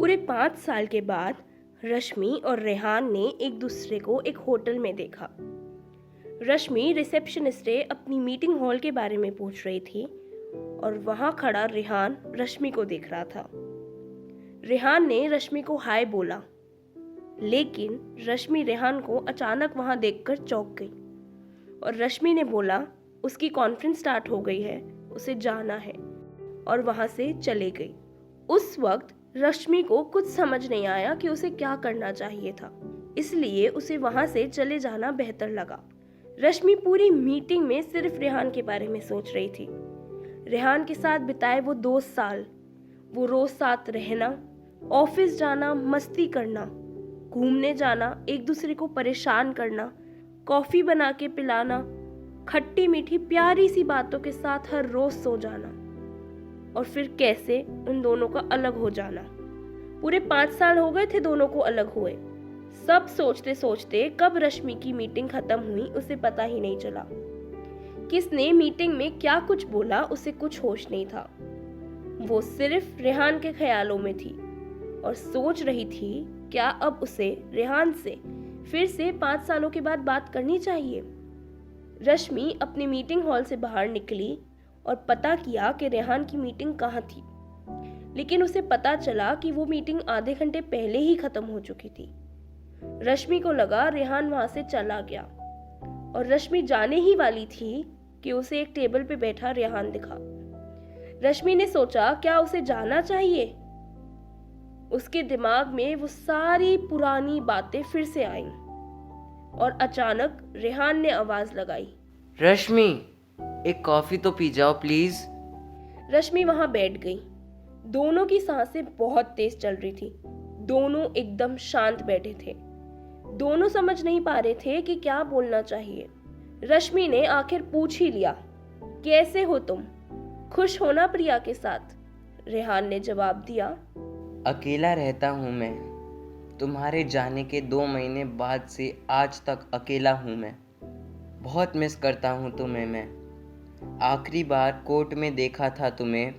पूरे 5 साल के बाद रश्मि और रेहान ने एक दूसरे को एक होटल में देखा। रश्मि रिसेप्शनिस्ट से अपनी मीटिंग हॉल के बारे में पूछ रही थी और वहां खड़ा रेहान रश्मि को देख रहा था। रेहान ने रश्मि को हाय बोला, लेकिन रश्मि रेहान को अचानक वहां देखकर चौंक गई और रश्मि ने बोला उसकी कॉन्फ्रेंस स्टार्ट हो गई है, उसे जाना है, और वहां से चले गई। उस वक्त रश्मि को कुछ समझ नहीं आया कि उसे क्या करना चाहिए था, इसलिए उसे वहां से चले जाना बेहतर लगा। रश्मि पूरी मीटिंग में सिर्फ रेहान के बारे में सोच रही थी। रेहान के साथ बिताए वो 2 साल, वो रोज साथ रहना, ऑफिस जाना, मस्ती करना, घूमने जाना, एक दूसरे को परेशान करना, कॉफी बना के पिलाना, खट्टी मीठी प्यारी सी बातों के साथ हर रोज सो जाना, और फिर कैसे उन दोनों का अलग हो जाना। पूरे 5 साल हो गए थे दोनों को अलग हुए। सब सोचते सोचते कब रश्मि की मीटिंग खत्म हुई उसे पता ही नहीं चला। किसने मीटिंग में क्या कुछ बोला उसे कुछ होश नहीं था। वो सिर्फ रेहान के ख्यालों में थी और सोच रही थी क्या अब उसे रेहान से फिर से 5 सालों के बाद बात करनी चाहिए। रश्मि अपनी मीटिंग हॉल से बाहर निकली और पता किया कि रेहान की मीटिंग कहाँ थी, लेकिन उसे पता चला कि वो मीटिंग आधे घंटे पहले ही खत्म हो चुकी थी। रश्मि को लगा रेहान वहां से चला गया और रश्मि जाने ही वाली थी कि उसे एक टेबल पे बैठा रेहान दिखा। रश्मि ने सोचा क्या उसे जाना चाहिए। उसके दिमाग में वो सारी पुरानी बातें फिर से आईं और अचानक रेहान ने आवाज लगाई, रश्मि, एक कॉफी तो पी जाओ प्लीज। रश्मि वहां बैठ गई। दोनों की सांसें बहुत तेज चल रही थी। दोनों एकदम शांत बैठे थे। दोनों समझ नहीं पा रहे थे कि क्या बोलना चाहिए। रश्मि ने आखिर पूछ ही लिया, कैसे हो तुम? खुश हो ना प्रिया के साथ? रेहान ने जवाब दिया, अकेला रहता हूँ मैं। तुम्हारे जाने के 2 महीने बाद से आज तक अकेला हूँ मैं। बहुत मिस करता हूँ तुम्हें मैं। आखिरी बार कोर्ट में देखा था तुम्हें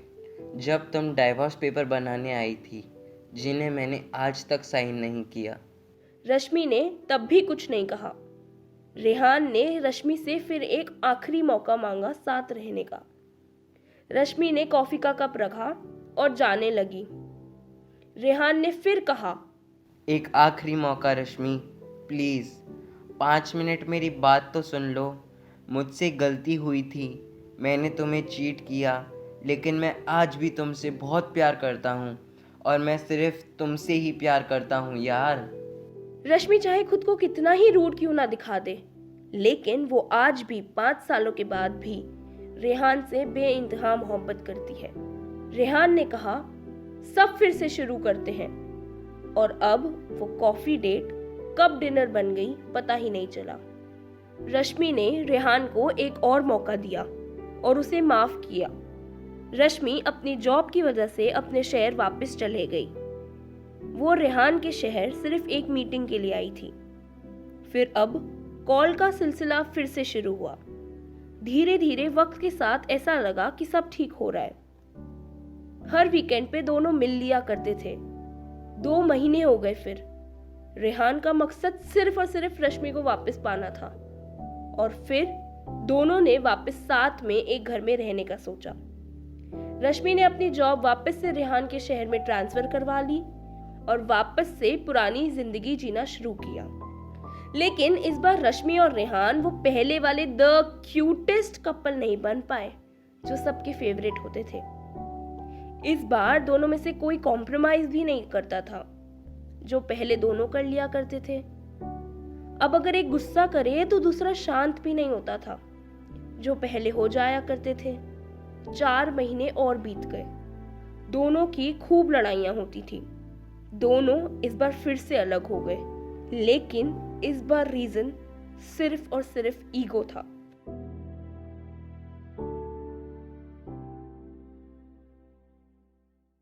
जब तुम डाइवोर्स पेपर बनाने आई थी, जिन्हें मैंने आज तक साइन नहीं किया। रश्मि ने तब भी कुछ नहीं कहा। रेहान ने रश्मि से फिर एक आखिरी मौका मांगा साथ रहने का। रश्मि ने कॉफी का कप रखा और जाने लगी। रेहान ने फिर कहा, एक आखिरी मौका रश्मि, प्लीज़ 5 मिनट मेरी बात तो सुन लो। मुझसे गलती हुई थी, मैंने तुम्हें चीट किया, लेकिन मैं आज भी तुमसे बहुत प्यार करता हूँ और मैं सिर्फ तुमसे ही प्यार करता हूँ यार। रश्मि चाहे खुद को कितना ही रूड क्यों ना दिखा दे, लेकिन वो आज भी 5 सालों के बाद भी रेहान से बेइंतहा मोहब्बत करती है। रेहान ने कहा, सब फिर से शुरू करते हैं, और अब वो कॉफी डेट कब डिनर बन गई पता ही नहीं चला। रश्मि ने रेहान को एक और मौका दिया और उसे माफ किया। रश्मि अपनी जॉब की वजह से अपने शहर वापस चले गई। वो रेहान के शहर सिर्फ एक मीटिंग के लिए आई थी। फिर अब कॉल का सिलसिला फिर से शुरू हुआ। धीरे धीरे वक्त के साथ ऐसा लगा कि सब ठीक हो रहा है। हर वीकेंड पे दोनों मिल लिया करते थे। 2 महीने हो गए। फिर रेहान का मकसद सिर्फ और सिर्फ रश्मि को वापस पाना था, और फिर दोनों ने वापस साथ में एक घर में रहने का सोचा। रश्मि ने अपनी जॉब वापस से रेहान के शहर में ट्रांसफर करवा ली और वापस से पुरानी जिंदगी जीना शुरू किया। लेकिन इस बार रश्मि और रेहान वो पहले वाले द क्यूटेस्ट कपल नहीं बन पाए जो सबके फेवरेट होते थे। इस बार दोनों में से कोई कॉम्प्रोमाइज भी नहीं करता था, जो पहले दोनों कर लिया करते थे। अब अगर एक गुस्सा करे तो दूसरा शांत भी नहीं होता था, जो पहले हो जाया करते थे। 4 महीने और बीत गए। दोनों की खूब लड़ाइयां होती थी। दोनों इस बार फिर से अलग हो गए, लेकिन इस बार रीजन सिर्फ और सिर्फ ईगो था।